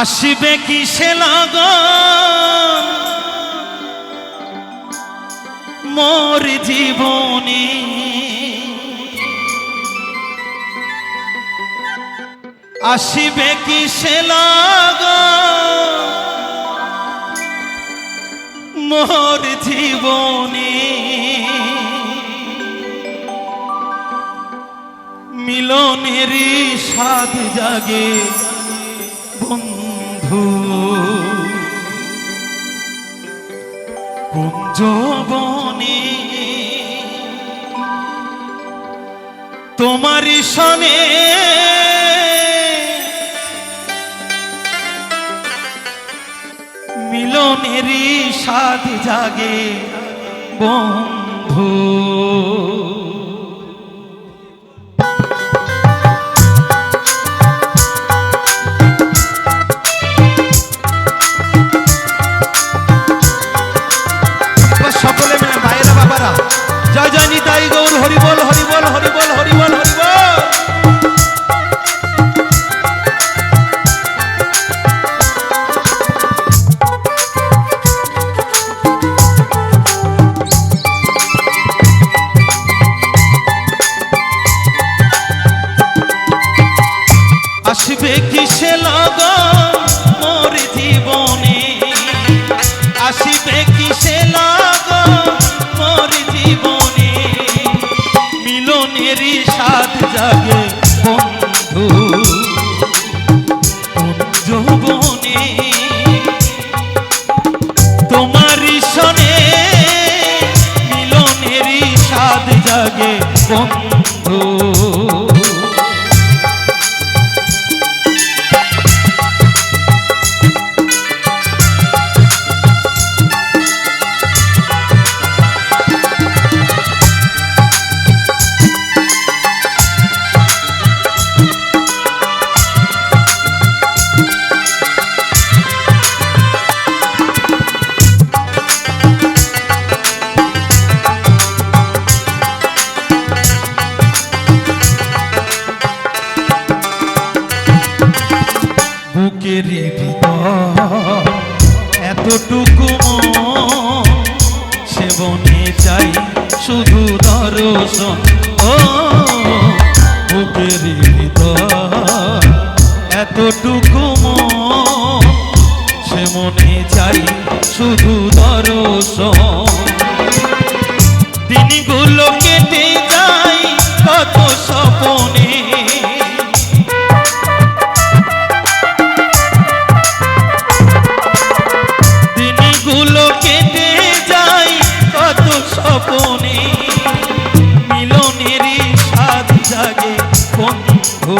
আসিবে কিসে লগন মোর জীবনে, আসিবে কিসে লগন মোর জীবনে, মিলনেরই স্বাদ জাগে বন্ধু কুঞ্জবনে, তোমারই সনে মিলনেরই স্বাদ জাগে বন্ধু। সকলে মিলে ভাইয়েরা বাবারা জয় জয় নিতাই গৌর হরি বল হরি বল হরি বল হরি বল হরি বল। আসবে কিসে লগন মোর জীবনে, আসবে কিসে লগন মোর জীবনে, মিলনেরই স্বাদ জাগে বন্ধু কুঞ্জবনে, তোমারই সনে মিলনেরই স্বাদ জাগে বন্ধু। বুকের ভিতর এতটুকু সেবনে চাই শুধু দর্শন, ও বুকের ভিতর এতটুকু সেবনে চাই শুধু দর্শন, দিনগুলো কেটে যায় কত স্বপনে, কেটে যায় কত স্বপনে, মিলনেরই স্বাদ জাগে বন্ধু,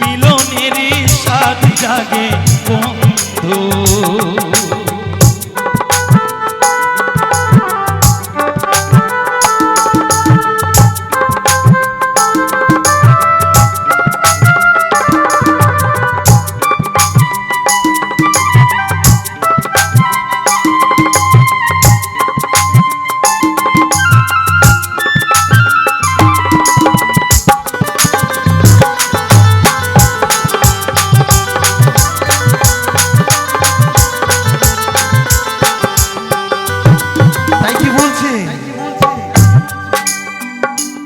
মিলনেরই স্বাদ জাগে বন্ধু।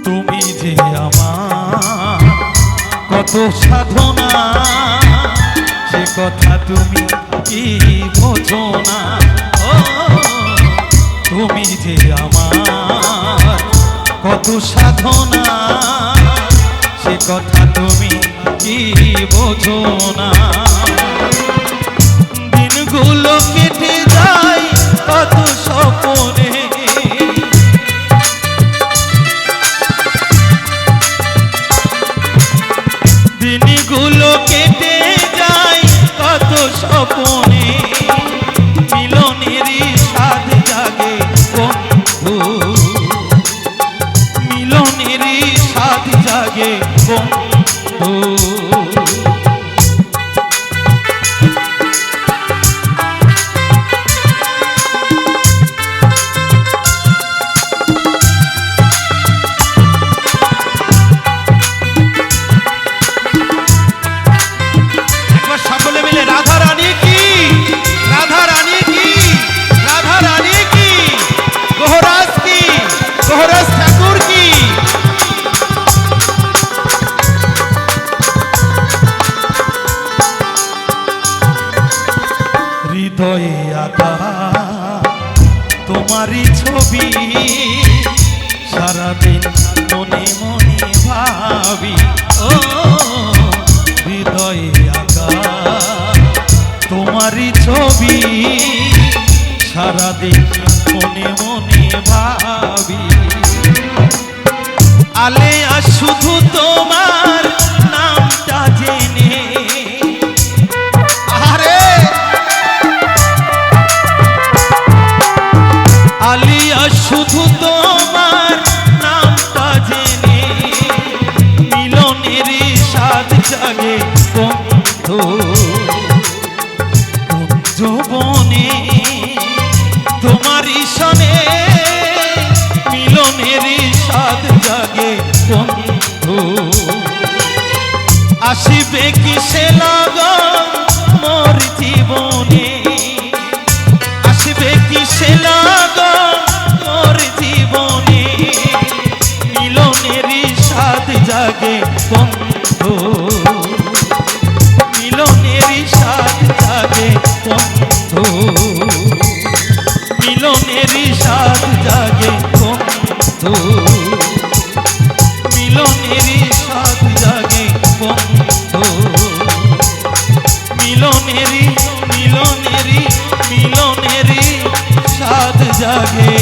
তুমি যে আমার কত সাধনা সে কথা তুমি কি বোঝো না, ও তুমি যে আমার কত সাধনা সে কথা তুমি কি বোঝো না, দিনগুলো কেটে যায় কত স্বপনে, দিনগুলো কেটে যায় কত স্বপনে, মিলনেরই স্বাদ জাগে বন্ধু, মিলনেরই স্বাদ জাগে বন্ধু। ছবি সারাদিন মনে মনে ভাবি, ও হৃদয়ে আঁকা তোমারই ছবি সারাদিন মনে মনে ভাবি। আলেয়া শুধু তোমার নামটা জেনে, আরে আলিয়া শুধু তোমার নামটা জেনে মিলনের স্বাদ জাগে বন্ধু যৌবনে তোমারই সনে মিলনের স্বাদ জাগে বন্ধু। আসিবে কি সে লগন মোর জীবনে, আসিবে কি সে লগন মোর জীবনে মিলনের স্বাদ জাগে বন্ধু, মিলনের স্বাদ জাগে বন্ধু, মিলনের স্বাদ জাগে বন্ধু, মিলনের স্বাদ জাগে বন্ধু, মিলনের মিলনের মিলনের স্বাদ জাগে।